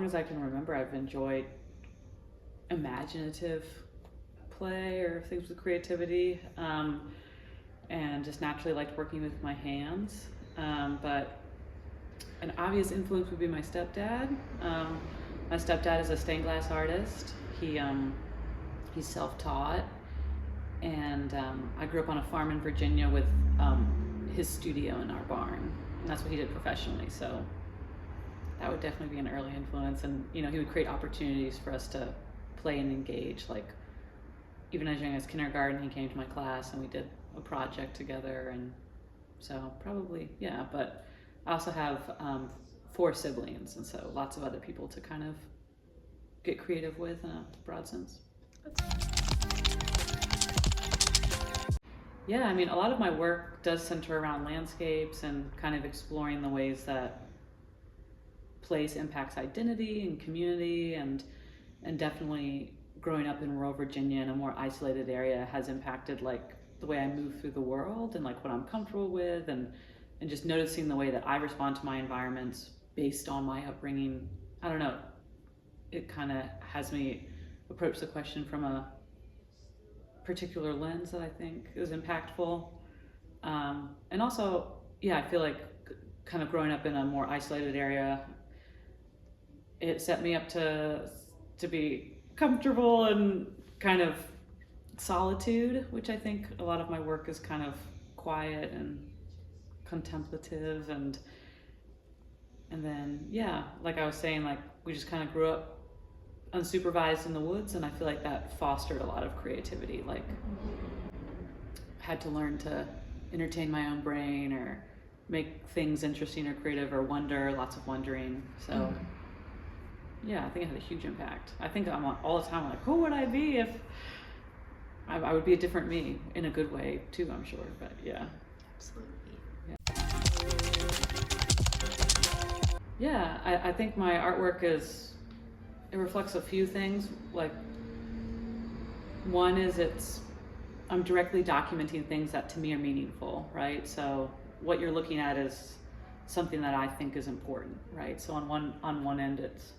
as I can remember, I've enjoyed imaginative play or things with creativity, and just naturally liked working with my hands. But an obvious influence would be my stepdad. My stepdad is a stained glass artist. He's self-taught, and I grew up on a farm in Virginia with his studio in our barn, and that's what he did professionally. So that would definitely be an early influence. And he would create opportunities for us to play and engage. Like even as young as kindergarten, he came to my class and we did a project together. And so probably, yeah. But I also have 4 siblings, and so lots of other people to kind of get creative with in a broad sense. Yeah, I mean, a lot of my work does center around landscapes and kind of exploring the ways that place impacts identity and community, and definitely growing up in rural Virginia in a more isolated area has impacted like the way I move through the world and like what I'm comfortable with, and just noticing the way that I respond to my environments based on my upbringing. I don't know, it kind of has me approach the question from a particular lens that I think is impactful. And also, yeah, I feel like kind of growing up in a more isolated area, it set me up to be comfortable in kind of solitude, which I think a lot of my work is kind of quiet and contemplative, and then, yeah, like I was saying, like we just kind of grew up unsupervised in the woods, and I feel like that fostered a lot of creativity. Like had to learn to entertain my own brain or make things interesting or creative or wonder, lots of wondering. So yeah, I think it had a huge impact. I think I'm all the time like, who would I be if I would be a different me, in a good way too, I'm sure. But yeah, Absolutely. Yeah, I think my artwork it reflects a few things. Like one is I'm directly documenting things that to me are meaningful, right? So what you're looking at is something that I think is important, right? So on one end, it's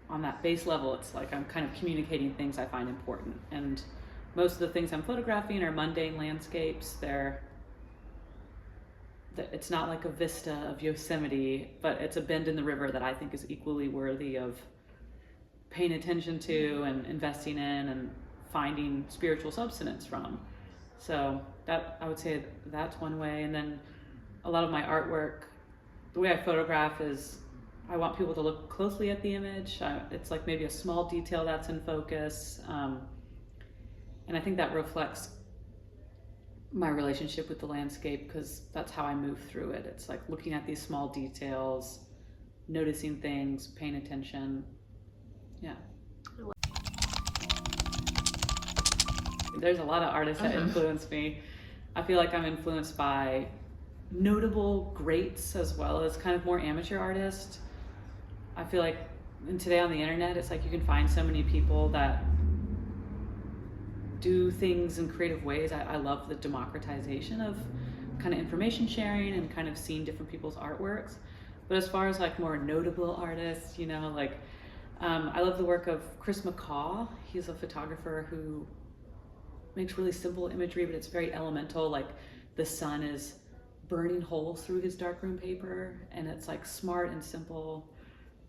on that base level, it's like I'm kind of communicating things I find important. And most of the things I'm photographing are mundane landscapes. It's not like a vista of Yosemite, but it's a bend in the river that I think is equally worthy of paying attention to and investing in and finding spiritual substance from. So that, I would say that's one way. And then a lot of my artwork, the way I photograph is I want people to look closely at the image. It's like maybe a small detail that's in focus. And I think that reflects my relationship with the landscape, because that's how I move through it. It's like looking at these small details, noticing things, paying attention. Yeah. There's a lot of artists that influence me. I feel like I'm influenced by notable greats as well as kind of more amateur artists. I feel like today on the internet, it's like you can find so many people that do things in creative ways. I love the democratization of kind of information sharing and kind of seeing different people's artworks. But as far as like more notable artists, like I love the work of Chris McCaw. He's a photographer who makes really simple imagery, but it's very elemental. Like the sun is burning holes through his darkroom paper, and it's like smart and simple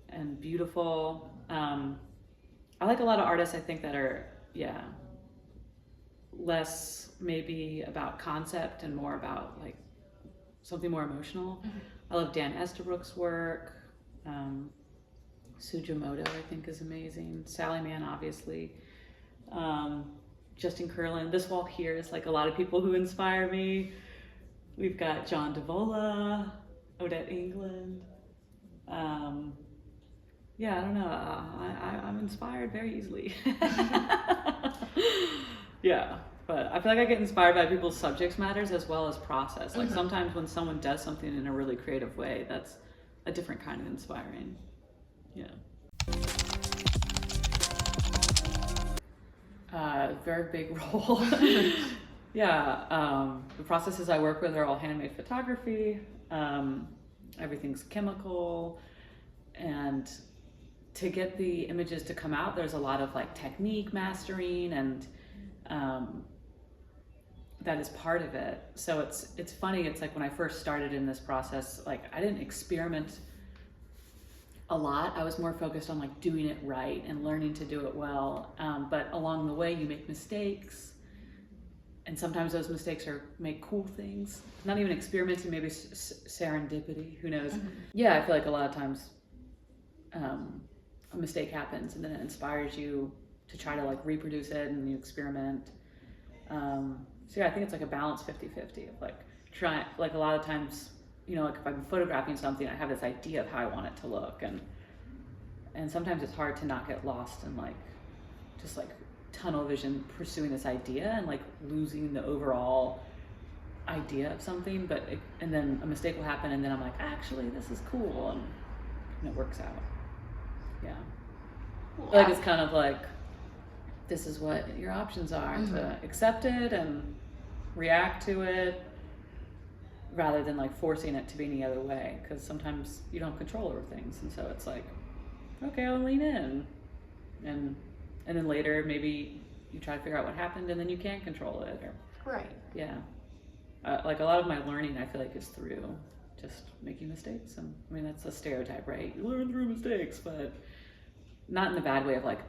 and beautiful. I like a lot of artists, I think, that are, less maybe about concept and more about like something more emotional. I love Dan Estabrook's work. Sujimoto, I think, is amazing. Sally Mann, obviously. Justin Curlin. This walk here is like a lot of people who inspire me. We've got John Davola, Odette England. Yeah, I don't know. I'm inspired very easily. Yeah, but I feel like I get inspired by people's subject matters as well as process. Like sometimes when someone does something in a really creative way, that's a different kind of inspiring. Yeah. Very big role. Yeah, the processes I work with are all handmade photography. Everything's chemical, and to get the images to come out, there's a lot of like technique mastering, and that is part of it. So it's funny. It's like when I first started in this process, like I didn't experiment a lot. I was more focused on like doing it right and learning to do it well. But along the way, you make mistakes, and sometimes those mistakes make cool things. Not even experimenting, maybe serendipity. Who knows? Mm-hmm. Yeah, I feel like a lot of times a mistake happens, and then it inspires you to try to like reproduce it, and you experiment. So yeah, I think it's like a balance 50-50 of like like a lot of times, you know, like if I'm photographing something, I have this idea of how I want it to look, and sometimes it's hard to not get lost in like just like tunnel vision pursuing this idea and like losing the overall idea of something. And then a mistake will happen, and then I'm like, actually this is cool, and it works out. Yeah. Like it's kind of like, this is what your options are, mm-hmm. to accept it and react to it rather than like forcing it to be any other way, because sometimes you don't have control over things, and so it's like, okay, I'll lean in, and then later maybe you try to figure out what happened, and then you can't control it, or right. Yeah. Like a lot of my learning, I feel like, is through just making mistakes. And I mean, that's a stereotype, right? You learn through mistakes, but not in the bad way of like,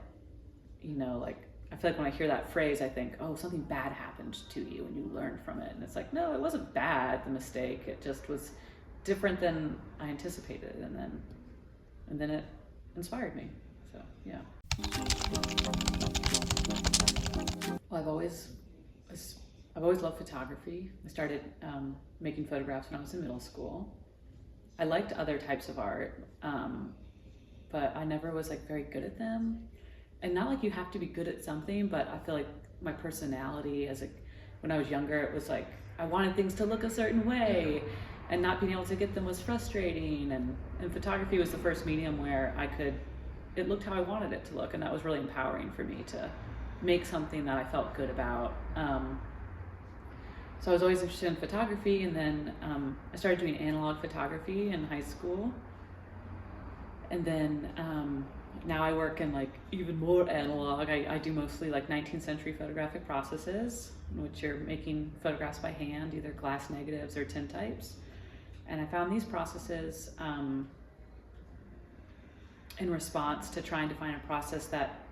you know, like I feel like when I hear that phrase, I think, oh, something bad happened to you and you learned from it. And it's like, no, it wasn't bad, the mistake. It just was different than I anticipated. And then it inspired me. So, yeah. Well, I've always loved photography. I started making photographs when I was in middle school. I liked other types of art, but I never was like very good at them. And not like you have to be good at something, but I feel like my personality when I was younger, it was like I wanted things to look a certain way, and not being able to get them was frustrating. And photography was the first medium where it looked how I wanted it to look, and that was really empowering for me to make something that I felt good about. So I was always interested in photography, and then I started doing analog photography in high school. And then now I work in like even more analog. I do mostly like 19th century photographic processes, in which you're making photographs by hand, either glass negatives or tintypes. And I found these processes in response to trying to find a process that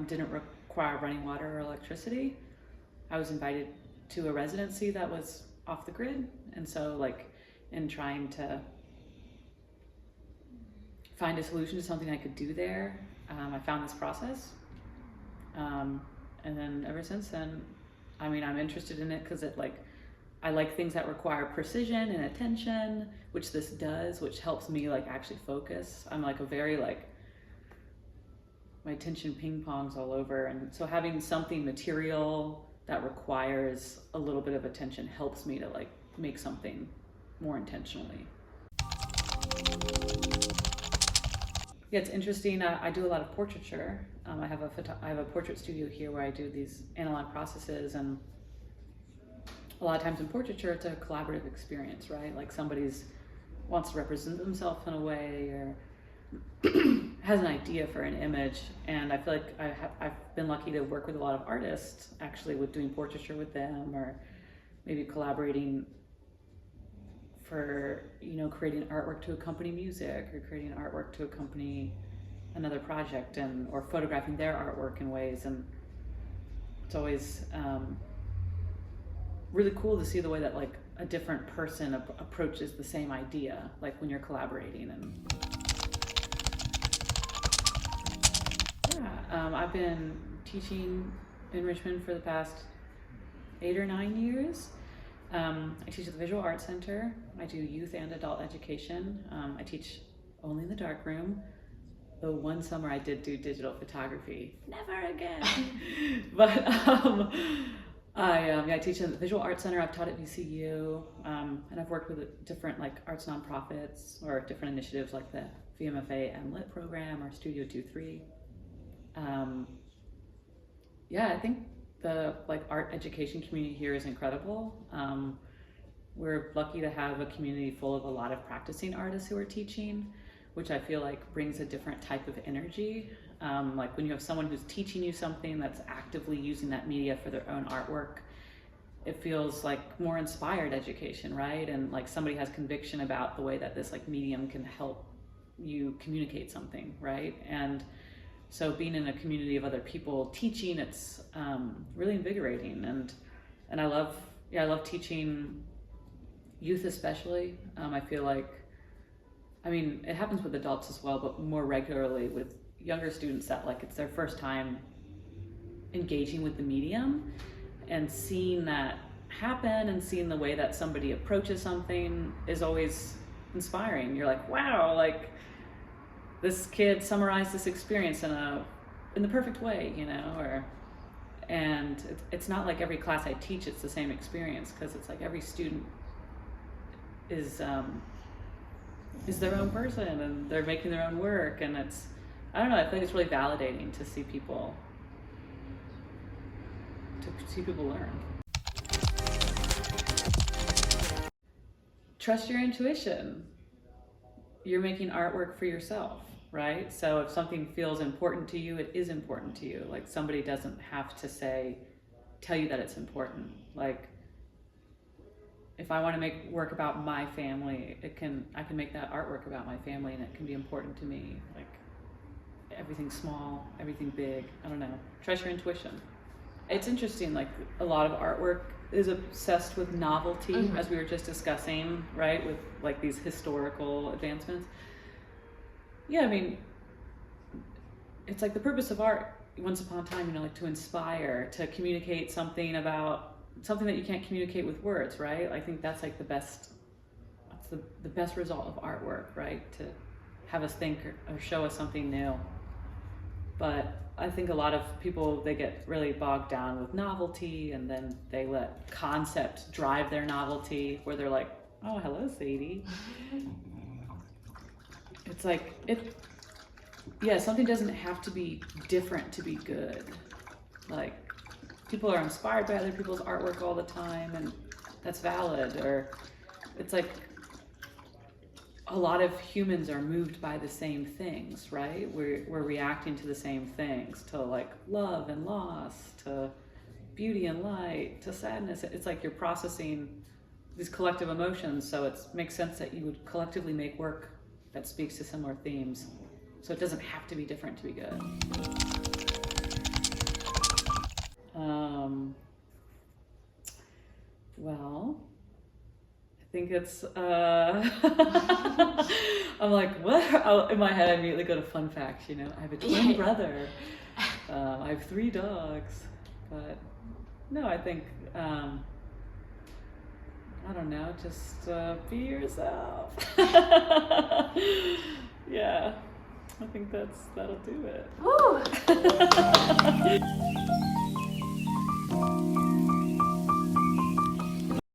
didn't require running water or electricity. I was invited to a residency that was off the grid, and so like in trying to find a solution to something I could do there, I found this process, and then ever since then, I mean, I'm interested in it because I like things that require precision and attention, which this does, which helps me like actually focus. I'm like a very like, my attention ping pongs all over, and so having something material that requires a little bit of attention helps me to like make something more intentionally. Yeah, it's interesting. I do a lot of portraiture. I have a portrait studio here where I do these analog processes, and a lot of times in portraiture, it's a collaborative experience, right? Like wants to represent themselves in a way, or has an idea for an image, and I feel like I've been lucky to work with a lot of artists actually with doing portraiture with them, or maybe collaborating for, you know, creating artwork to accompany music, or creating artwork to accompany another project, or photographing their artwork in ways. And it's always really cool to see the way that like a different person approaches the same idea, like when you're collaborating. And I've been teaching in Richmond for the past 8 or 9 years. I teach at the Visual Arts Center. I do youth and adult education. I teach only in the darkroom. Though one summer I did do digital photography. Never again. But I teach at the Visual Arts Center. I've taught at VCU, and I've worked with different like arts nonprofits or different initiatives like the VMFA MLit program or Studio 2-3. I think the like art education community here is incredible. We're lucky to have a community full of a lot of practicing artists who are teaching. which I feel like brings a different type of energy. Like when you have someone who's teaching you something that's actively using that media for their own artwork, it feels like more inspired education, right? And like somebody has conviction about the way that this like medium can help you communicate something, right? And so being in a community of other people teaching, it's really invigorating. And I love teaching youth especially. I feel like, I mean, it happens with adults as well, but more regularly with younger students that like it's their first time engaging with the medium, and seeing that happen and seeing the way that somebody approaches something is always inspiring. You're like, wow, like this kid summarized this experience in the perfect way, you know, and it's not like every class I teach it's the same experience, because it's like every student is their own person and they're making their own work, and it's, I don't know, I think it's really validating to see people learn. Trust your intuition. You're making artwork for yourself, right? So if something feels important to you, it is important to you. Like somebody doesn't have to tell you that it's important. Like if I want to make work about my family, I can make that artwork about my family, and it can be important to me. Like everything small, everything big, I don't know. Trust your intuition. It's interesting, like a lot of artwork is obsessed with novelty, as we were just discussing, right? With like these historical advancements. Yeah, I mean, it's like the purpose of art once upon a time, you know, like to inspire, to communicate something about something that you can't communicate with words, right? I think that's like the best result of artwork, right? To have us think or show us something new. But I think a lot of people, they get really bogged down with novelty, and then they let concept drive their novelty, where they're like, oh, hello, Sadie. It's like, something doesn't have to be different to be good. Like, people are inspired by other people's artwork all the time, and that's valid. Or it's like, a lot of humans are moved by the same things, right? We're reacting to the same things, to like love and loss, to beauty and light, to sadness. It's like you're processing these collective emotions, so it makes sense that you would collectively make work that speaks to similar themes. So it doesn't have to be different to be good. Well, I think it's, I'm like, what? In my head, I immediately go to fun facts, you know. I have a twin brother. I have 3 dogs. But no, I think, I don't know, just be yourself. Yeah, I think that'll do it. Woo!